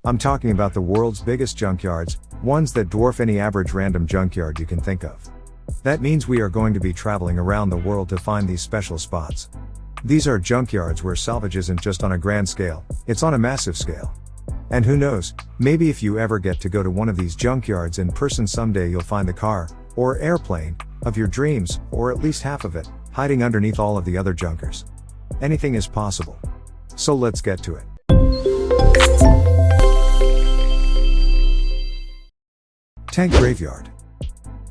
I'm talking about the world's biggest junkyards, ones that dwarf any average random junkyard you can think of. That means we are going to be traveling around the world to find these special spots. These are junkyards where salvage isn't just on a grand scale, it's on a massive scale. And who knows, maybe if you ever get to go to one of these junkyards in person someday, you'll find the car, or airplane, of your dreams, or at least half of it, hiding underneath all of the other junkers. Anything is possible. So let's get to it. Tank Graveyard.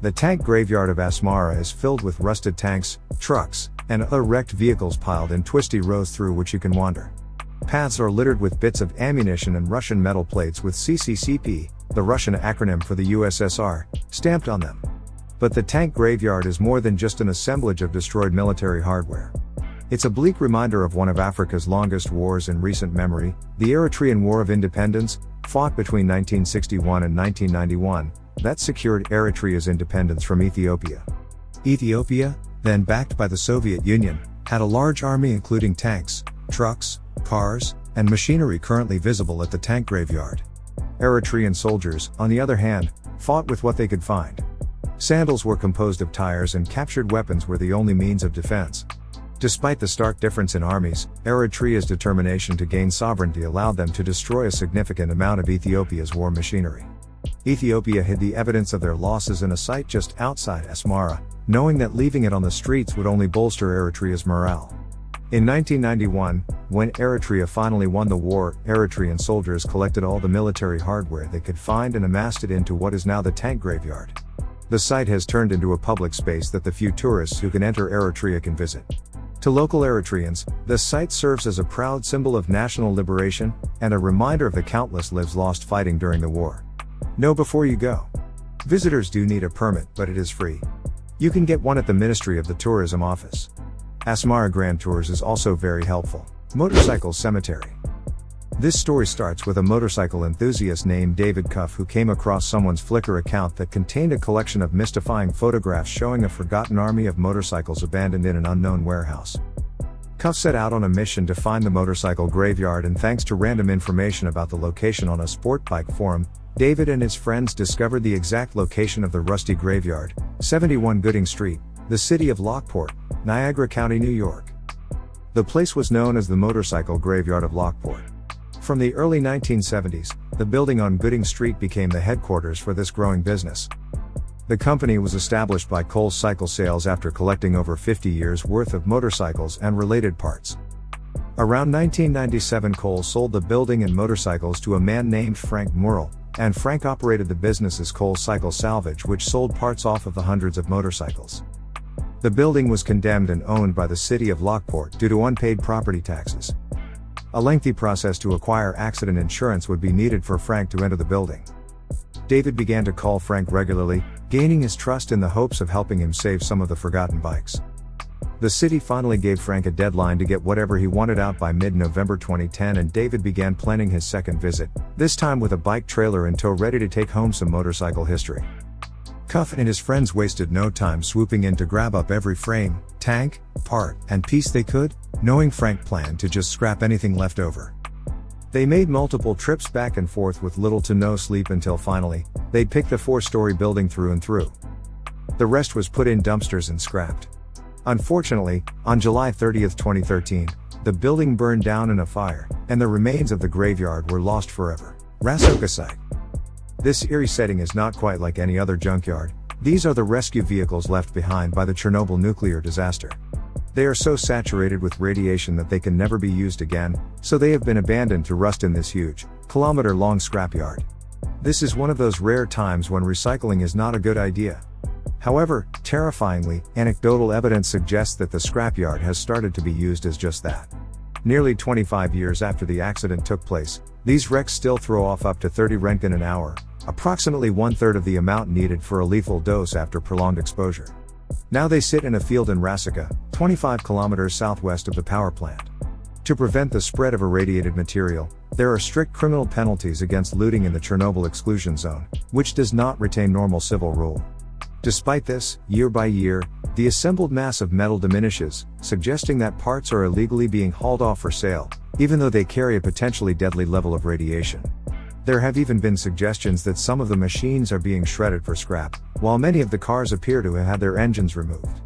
The tank graveyard of Asmara is filled with rusted tanks, trucks, and other wrecked vehicles piled in twisty rows through which you can wander. Paths are littered with bits of ammunition and Russian metal plates with CCCP, the Russian acronym for the USSR, stamped on them. But the tank graveyard is more than just an assemblage of destroyed military hardware. It's a bleak reminder of one of Africa's longest wars in recent memory, the Eritrean War of Independence, fought between 1961 and 1991, that secured Eritrea's independence from Ethiopia. Ethiopia, then backed by the Soviet Union, had a large army including tanks, trucks, cars, and machinery currently visible at the tank graveyard. Eritrean soldiers, on the other hand, fought with what they could find. Sandals were composed of tires and captured weapons were the only means of defense. Despite the stark difference in armies, Eritrea's determination to gain sovereignty allowed them to destroy a significant amount of Ethiopia's war machinery. Ethiopia hid the evidence of their losses in a site just outside Asmara, knowing that leaving it on the streets would only bolster Eritrea's morale. In 1991, when Eritrea finally won the war, Eritrean soldiers collected all the military hardware they could find and amassed it into what is now the tank graveyard. The site has turned into a public space that the few tourists who can enter Eritrea can visit. To local Eritreans, the site serves as a proud symbol of national liberation, and a reminder of the countless lives lost fighting during the war. Know before you go. Visitors do need a permit, but it is free. You can get one at the Ministry of the Tourism Office. Asmara Grand Tours is also very helpful. Motorcycle Cemetery. This story starts with a motorcycle enthusiast named David Cuff who came across someone's Flickr account that contained a collection of mystifying photographs showing a forgotten army of motorcycles abandoned in an unknown warehouse. Cuff set out on a mission to find the motorcycle graveyard, and thanks to random information about the location on a sport bike forum, David and his friends discovered the exact location of the rusty graveyard, 71 Gooding Street, the city of Lockport, Niagara County, New York. The place was known as the Motorcycle Graveyard of Lockport. From the early 1970s, the building on Gooding Street became the headquarters for this growing business. The company was established by Cole Cycle Sales after collecting over 50 years' worth of motorcycles and related parts. Around 1997, Cole sold the building and motorcycles to a man named Frank Murrell, and Frank operated the business as Cole Cycle Salvage, which sold parts off of the hundreds of motorcycles. The building was condemned and owned by the city of Lockport due to unpaid property taxes. A lengthy process to acquire accident insurance would be needed for Frank to enter the building. David began to call Frank regularly, gaining his trust in the hopes of helping him save some of the forgotten bikes. The city finally gave Frank a deadline to get whatever he wanted out by mid-November 2010, and David began planning his second visit, this time with a bike trailer in tow ready to take home some motorcycle history. Cuff and his friends wasted no time swooping in to grab up every frame, tank, part, and piece they could, knowing Frank planned to just scrap anything left over. They made multiple trips back and forth with little to no sleep until finally, they'd picked the 4-story building through and through. The rest was put in dumpsters and scrapped. Unfortunately, on July 30, 2013, the building burned down in a fire, and the remains of the graveyard were lost forever. Rasoka site. This eerie setting is not quite like any other junkyard. These are the rescue vehicles left behind by the Chernobyl nuclear disaster. They are so saturated with radiation that they can never be used again, so they have been abandoned to rust in this huge, kilometer-long scrapyard. This is one of those rare times when recycling is not a good idea. However, terrifyingly, anecdotal evidence suggests that the scrapyard has started to be used as just that. Nearly 25 years after the accident took place, these wrecks still throw off up to 30 Roentgen an hour, approximately 1/3 of the amount needed for a lethal dose after prolonged exposure. Now they sit in a field in Rasoka, 25 kilometers southwest of the power plant. To prevent the spread of irradiated material, there are strict criminal penalties against looting in the Chernobyl exclusion zone, which does not retain normal civil rule. Despite this, year by year, the assembled mass of metal diminishes, suggesting that parts are illegally being hauled off for sale, even though they carry a potentially deadly level of radiation. There have even been suggestions that some of the machines are being shredded for scrap, while many of the cars appear to have had their engines removed.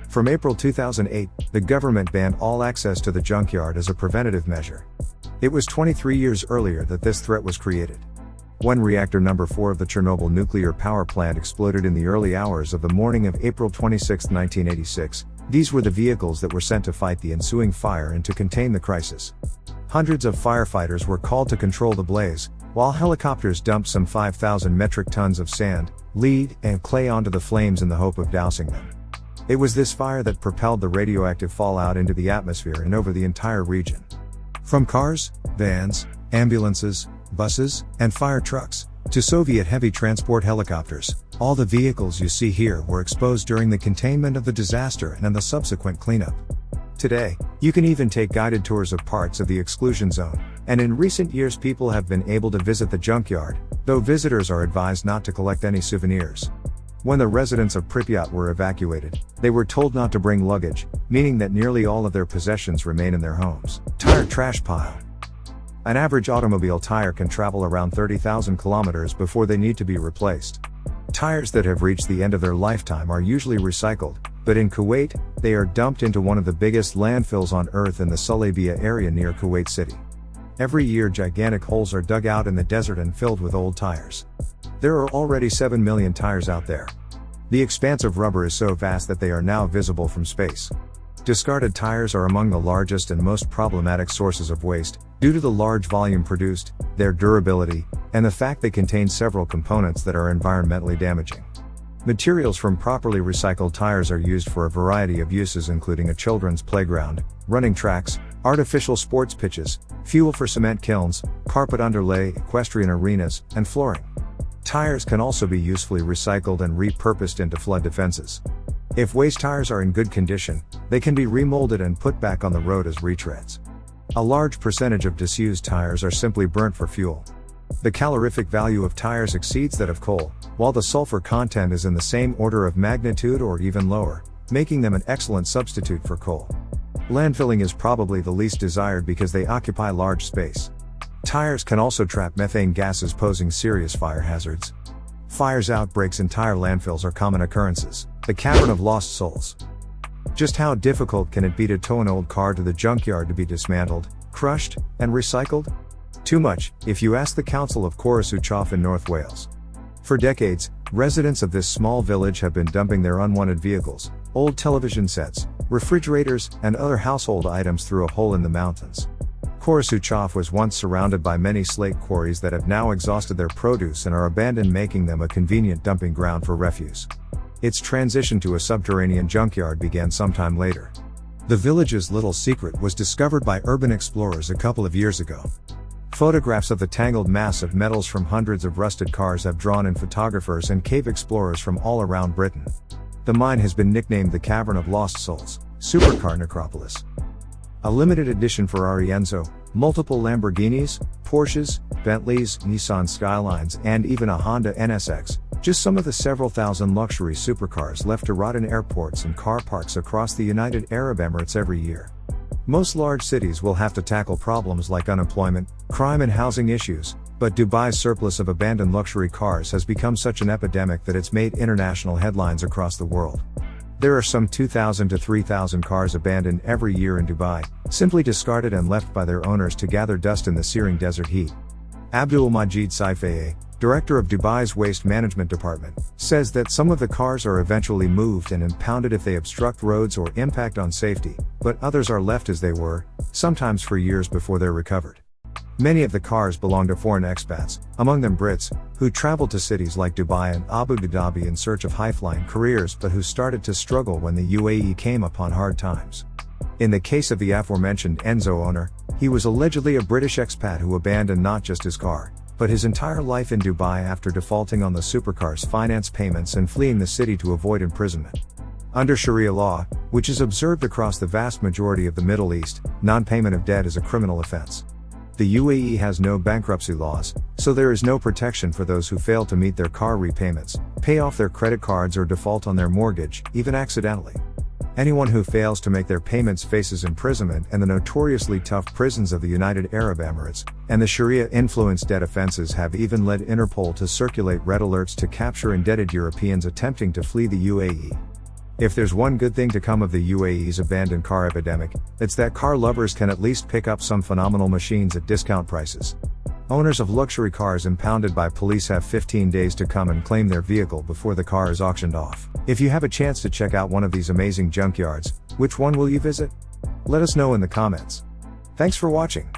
From April 2008, the government banned all access to the junkyard as a preventative measure. It was 23 years earlier that this threat was created. When reactor number 4 of the Chernobyl nuclear power plant exploded in the early hours of the morning of April 26, 1986, these were the vehicles that were sent to fight the ensuing fire and to contain the crisis. Hundreds of firefighters were called to control the blaze, while helicopters dumped some 5,000 metric tons of sand, lead, and clay onto the flames in the hope of dousing them. It was this fire that propelled the radioactive fallout into the atmosphere and over the entire region. From cars, vans, ambulances, buses, and fire trucks, to Soviet heavy transport helicopters, all the vehicles you see here were exposed during the containment of the disaster and the subsequent cleanup. Today, you can even take guided tours of parts of the exclusion zone, and in recent years people have been able to visit the junkyard, though visitors are advised not to collect any souvenirs. When the residents of Pripyat were evacuated, they were told not to bring luggage, meaning that nearly all of their possessions remain in their homes. Tire trash pile. An average automobile tire can travel around 30,000 kilometers before they need to be replaced. Tires that have reached the end of their lifetime are usually recycled, but in Kuwait, they are dumped into one of the biggest landfills on Earth in the Sulaibiya area near Kuwait City. Every year gigantic holes are dug out in the desert and filled with old tires. There are already 7 million tires out there. The expanse of rubber is so vast that they are now visible from space. Discarded tires are among the largest and most problematic sources of waste, due to the large volume produced, their durability, and the fact they contain several components that are environmentally damaging. Materials from properly recycled tires are used for a variety of uses, including a children's playground, running tracks, artificial sports pitches, fuel for cement kilns, carpet underlay, equestrian arenas, and flooring. Tires can also be usefully recycled and repurposed into flood defenses. If waste tires are in good condition, they can be remolded and put back on the road as retreads. A large percentage of disused tires are simply burnt for fuel. The calorific value of tires exceeds that of coal, while the sulfur content is in the same order of magnitude or even lower, making them an excellent substitute for coal. Landfilling is probably the least desired because they occupy large space. Tires can also trap methane gases, posing serious fire hazards. Fires, outbreaks, and tire landfills are common occurrences. The cavern of lost souls. Just how difficult can it be to tow an old car to the junkyard to be dismantled, crushed, and recycled? Too much, if you ask the Council of Coruscant in North Wales. For decades, residents of this small village have been dumping their unwanted vehicles, old television sets, refrigerators, and other household items through a hole in the mountains. Coruscant was once surrounded by many slate quarries that have now exhausted their produce and are abandoned, making them a convenient dumping ground for refuse. Its transition to a subterranean junkyard began sometime later. The village's little secret was discovered by urban explorers a couple of years ago. Photographs of the tangled mass of metals from hundreds of rusted cars have drawn in photographers and cave explorers from all around Britain. The mine has been nicknamed the Cavern of Lost Souls, Supercar Necropolis. A limited edition Ferrari Enzo, multiple Lamborghinis, Porsches, Bentleys, Nissan Skylines, and even a Honda NSX, just some of the several thousand luxury supercars left to rot in airports and car parks across the United Arab Emirates every year. Most large cities will have to tackle problems like unemployment, crime, and housing issues, but Dubai's surplus of abandoned luxury cars has become such an epidemic that it's made international headlines across the world. There are some 2,000 to 3,000 cars abandoned every year in Dubai, simply discarded and left by their owners to gather dust in the searing desert heat. Abdul Majid Saifeye, director of Dubai's Waste Management Department, says that some of the cars are eventually moved and impounded if they obstruct roads or impact on safety, but others are left as they were, sometimes for years before they're recovered. Many of the cars belong to foreign expats, among them Brits, who traveled to cities like Dubai and Abu Dhabi in search of high-flying careers but who started to struggle when the UAE came upon hard times. In the case of the aforementioned Enzo owner, he was allegedly a British expat who abandoned not just his car, but his entire life in Dubai after defaulting on the supercar's finance payments and fleeing the city to avoid imprisonment. Under Sharia law, which is observed across the vast majority of the Middle East, non-payment of debt is a criminal offense. The UAE has no bankruptcy laws, so there is no protection for those who fail to meet their car repayments, pay off their credit cards, or default on their mortgage, even accidentally. Anyone who fails to make their payments faces imprisonment and the notoriously tough prisons of the United Arab Emirates, and the Sharia-influenced debt offenses have even led Interpol to circulate red alerts to capture indebted Europeans attempting to flee the UAE. If there's one good thing to come of the UAE's abandoned car epidemic, it's that car lovers can at least pick up some phenomenal machines at discount prices. Owners of luxury cars impounded by police have 15 days to come and claim their vehicle before the car is auctioned off. If you have a chance to check out one of these amazing junkyards, which one will you visit? Let us know in the comments. Thanks for watching.